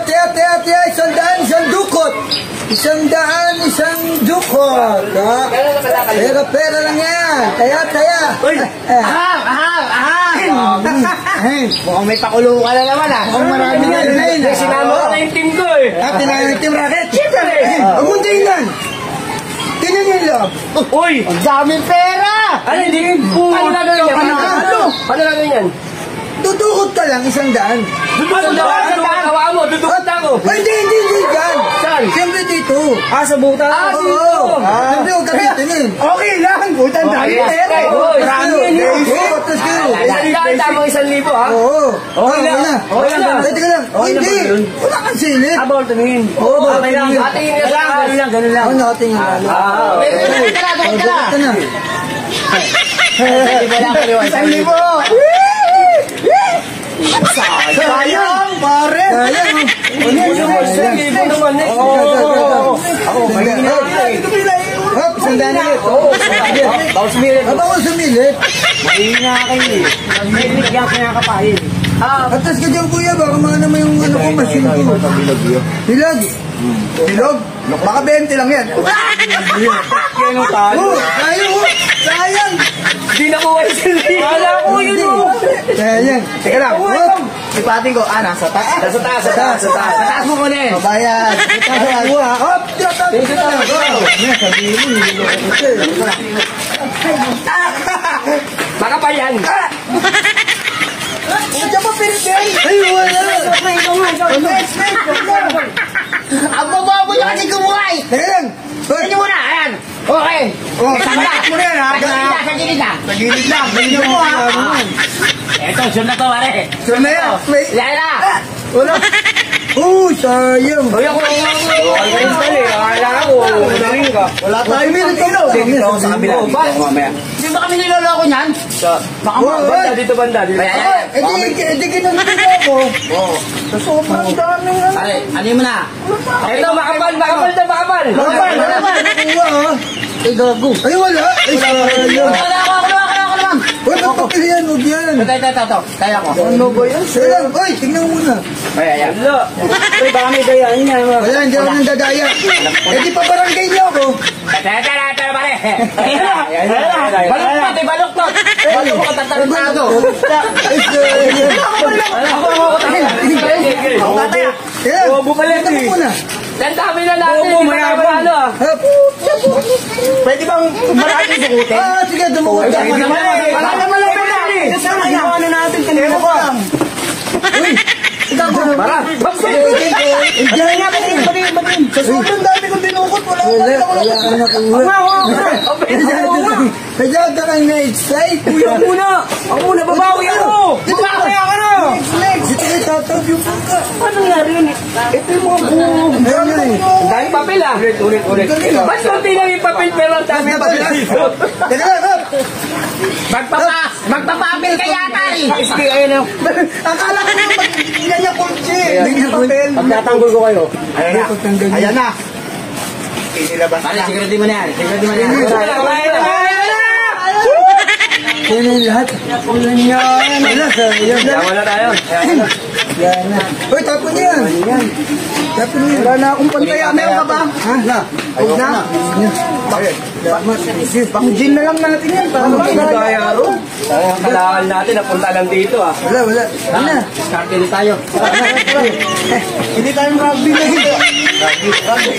tiya, 100, 1 dukot. 100, 1 dukot. Pera lang yan. Taya. Uy! Aham! Mukhang may pakulo ka na naman ah. Mukhang marami nga yun. Sinama ko na yung team ko eh. Tinanong yung team racket. Siyempre. Huwag mong tingnan. Tingnan niyo yung loob. Uy! Ang daming pera! Ano hindi? Ano gagawin yan? Ano gagawin yan? Dudukot ka lang, 100. Ano daw? Dudukot na ako. Ay, hindi dyan. Saan? Siyempre dito. Sa buta? Oo. Siyempre huwag ka titinin. Okay lang, buta ang dami pera. Marami yan yun. Tapos kayo. Tama 1,000 ha? Oo. Okay lang. Okay lang. Teka lang. Hindi. Wala kang silip. Bawal tumingin. Oo, bawal tumingin. Tingin lang. Ganun lang. Ako nakatingin. Dukot ka na. 1,000. Sayang, pare. Sayang. Ako, may Hop, 100 ulit. Bawal sumilit. Bawal sumilit. Mahina kayo eh. May bigyan kinakapahin. Atas ka dyan, kuya. Baka mga naman yung ano ko, machine ko. Hilag. Hilog? Baka 20 lang yan. Yan ang talo. Sayang. Hindi nakuha yung silbi. Wala ko yun o. Sayang. Teka lang. Ipating ko. Nasa taas. Sa taas mo ko na eh. Babayad. Hop, tiyatapos ka na. Sabihin mo. Makapal yan. Diyan pa pinipin. Ay, wala. Ang mababoy na kasi kumuhay. Teka lang. Ganyan mo na. Ayan. Okay. Takot mo na yan ha. Sa gilid na. Sa gilid lang. Ganyan mo ha. Eto, sure na to, pare. Sure na yan. Yan na. Wala. Sayang. Uy, ako lang ako. Ayun pala eh. Akala ko. Unahin ka. Wala tayo minute dito. Dito ako sa kabila. Hindi ba kami niloloko niyan? Baka banda, dito banda. Di kinamit ako. Sa sobrang dami nga. Pare, ano mo na? Ito, makapal. Ay, gago. Ay, wala. Ay, sayang. Ako naman. Uy, magpapilihan, huwag yan. Ito. Kaya ko. Ano ba yan? Sayang. Uy, tingnan mo muna. Ayan. Uy, baka may dayaan niya. Wala, hindi ako nang dadaya. Eh, di pa barangay niyo ako. Tara, pare. Baluktot. Baluktot mo katatalo. Ay, sayang. Bumalik Tingnan mo muna. Ang dami na natin. Hindi pa ano ah. Pwede bang marami sukutin? Sige, dumukot ka. Wala naman lang pala. Ano natin kanina pa. Uy, Para. Diyan nga, batin. Sa sobrang dami kong dinukot, wala ka nakuha. Kaya ka kang na-excite. Kuya muna. Ako muna, babawi ako. Babawi ako na. Dito kayo tatawag yung pangka. Ano nangyari yun? Ito yung mga buong. Dahil papel ah. Ulit. Ba't konti lang yung papel pero ang dami yung papel dito? Teka lang, hop. Magpapapel ka yata eh. Sige, ayun na. Akala ko naman, yan yung kotse. Papel. Pagtatanggol ko kayo. Ayan na. Inilabas Pare, na. sigurado mo na yan. Yan ang lahat. Wala niya. Yawa na tayo. Yan na. Uy, tapon niya yan. Tapon niya. Wala na akong pantaya. Meron ka ba? Ha? Huwag na. Pang gin na lang natin yan. Kaya ro. Kailangan natin napunta lang dito ah. Wala. Ano? Kartel tayo. Hindi tayo rugby na dito. Rugby.